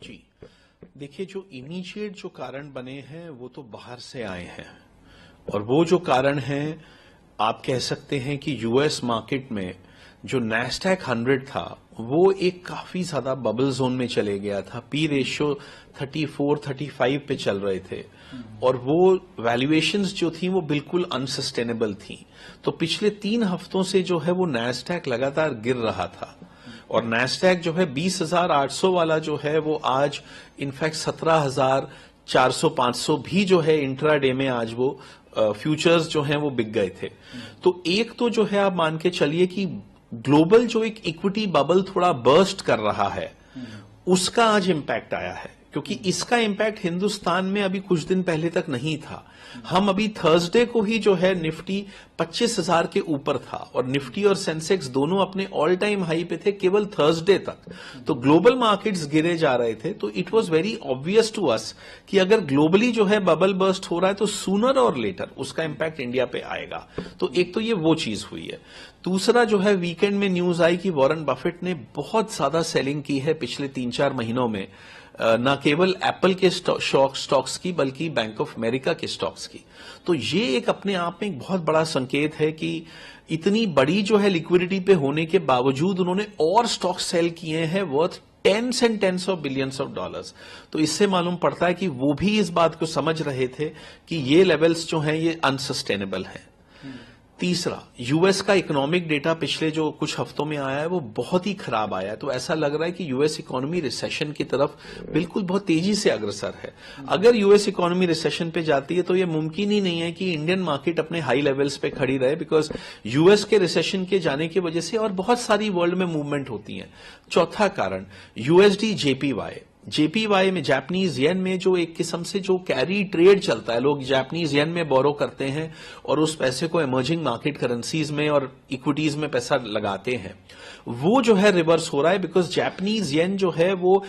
जी देखिए, जो इमीडिएट जो कारण बने हैं वो तो बाहर से आए हैं, और वो जो कारण हैं आप कह सकते हैं कि यूएस मार्केट में जो नैस्डैक 100 था वो एक काफी ज्यादा बबल जोन में चले गया था। पी रेशियो 34-35 पे चल रहे थे, और वो वैल्यूएशंस जो थी वो बिल्कुल अनसस्टेनेबल थी। तो पिछले 3 हफ्तों से जो है वो नैस्डैक लगातार गिर रहा था, और नैस्डैक जो है 20,800 वाला जो है वो आज इनफैक्ट 17,400-500 भी जो है इंट्राडे में आज वो फ्यूचर्स जो हैं वो बिक गए थे। तो एक तो जो है आप मान के चलिए कि ग्लोबल जो एक इक्विटी बबल थोड़ा बर्स्ट कर रहा है उसका आज इंपैक्ट आया है, क्योंकि इसका इंपैक्ट हिंदुस्तान में अभी कुछ दिन पहले तक नहीं था। हम अभी थर्सडे को ही जो है निफ्टी 25,000 के ऊपर था, और निफ्टी और सेंसेक्स दोनों अपने ऑल टाइम हाई पे थे केवल थर्सडे तक। तो ग्लोबल मार्केट्स गिरे जा रहे थे। तो it was very obvious to us कि अगर ग्लोबली जो है बबल बर्स्ट हो रहा है तो सूनर और लेटर उसका इंपैक्ट इंडिया पे आएगा। तो एक तो ये वो चीज हुई है। दूसरा जो है वीकेंड में न्यूज आई कि वॉरेन बफेट ने बहुत ज्यादा सेलिंग की है पिछले 3-4 महीनों में, न केवल एप्पल के स्टॉक्स की बल्कि बैंक ऑफ अमेरिका के स्टॉक्स की। तो ये एक अपने आप में एक बहुत बड़ा संकेत है कि इतनी बड़ी जो है लिक्विडिटी पे होने के बावजूद उन्होंने और स्टॉक सेल किए हैं worth tens and tens of billions of dollars. तो इससे मालूम पड़ता है कि वो भी इस बात को समझ रहे थे कि ये लेवल्स जो हैं ये अनसस्टेनेबल हैं। तीसरा, यूएस का इकोनॉमिक डेटा पिछले जो कुछ हफ्तों में आया है वो बहुत ही खराब आया है। तो ऐसा लग रहा है कि यूएस इकोनॉमी रिसेशन की तरफ बिल्कुल बहुत तेजी से अग्रसर है। अगर यूएस इकोनॉमी रिसेशन पे जाती है तो ये मुमकिन ही नहीं है कि इंडियन मार्केट अपने हाई लेवल्स पे खड़ी रहे, बिकॉज यूएस के रिसेशन के जाने की वजह से और बहुत सारी वर्ल्ड में मूवमेंट होती है। चौथा कारण, यूएसडी जेपीवाई में जापानीज येन में जो एक किस्म से जो कैरी ट्रेड चलता है, लोग जापानीज येन में बोरो करते हैं और उस पैसे को इमर्जिंग मार्केट करेंसीज में और इक्विटीज में पैसा लगाते हैं, वो जो है रिवर्स हो रहा है। बिकॉज जापानीज येन जो है वो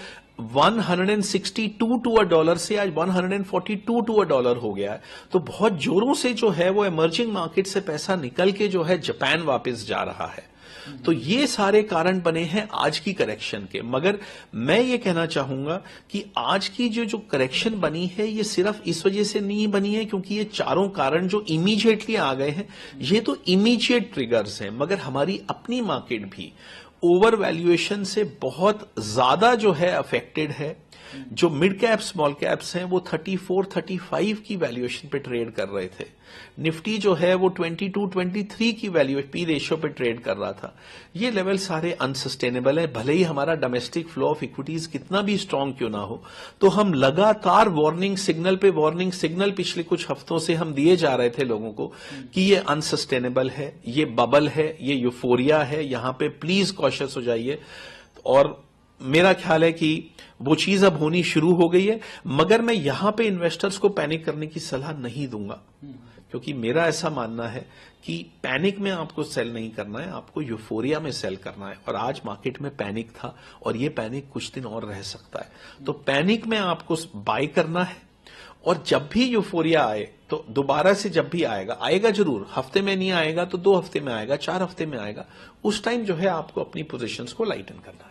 162 टू अ डॉलर से आज 142 टू अ डॉलर हो गया है। तो बहुत जोरों से जो है वो इमर्जिंग मार्केट से पैसा निकल के जो है जापान वापस जा रहा है। तो ये सारे कारण बने हैं आज की करेक्शन के। मगर मैं ये कहना चाहूंगा कि आज की जो करेक्शन बनी है ये सिर्फ इस वजह से नहीं बनी है क्योंकि ये चारों कारण जो इमीडिएटली आ गए हैं ये तो इमीडिएट ट्रिगर्स हैं, मगर हमारी अपनी मार्केट भी ओवर वैल्यूएशन से बहुत ज्यादा जो है अफेक्टेड है। जो मिड कैप स्मॉल कैप्स हैं वो 34-35 की वैल्यूएशन पे ट्रेड कर रहे थे। निफ्टी जो है वो 22-23 की वैल्यू पी रेशियो पे ट्रेड कर रहा था। ये लेवल सारे अनसस्टेनेबल है, भले ही हमारा डोमेस्टिक फ्लो ऑफ इक्विटीज कितना भी स्ट्रांग क्यों ना हो। तो हम लगातार वार्निंग सिग्नल पे वार्निंग सिग्नल पिछले कुछ हफ्तों से हम दिए जा रहे थे लोगों को कि ये अनसस्टेनेबल है, ये बबल है, ये यूफोरिया है, यहां पे प्लीज कॉशियस हो जाइए। और मेरा ख्याल है कि वो चीज अब होनी शुरू हो गई है, मगर मैं यहां पे इन्वेस्टर्स को पैनिक करने की सलाह नहीं दूंगा, क्योंकि मेरा ऐसा मानना है कि पैनिक में आपको सेल नहीं करना है, आपको यूफोरिया में सेल करना है। और आज मार्केट में पैनिक था और ये पैनिक कुछ दिन और रह सकता है। तो पैनिक में आपको बाय करना है, और जब भी यूफोरिया आए तो दोबारा से जब भी आएगा जरूर, हफ्ते में नहीं आएगा तो 2 हफ्ते में आएगा, 4 हफ्ते में आएगा, उस टाइम जो है आपको अपनी पोजीशंस को लाइटन करना है।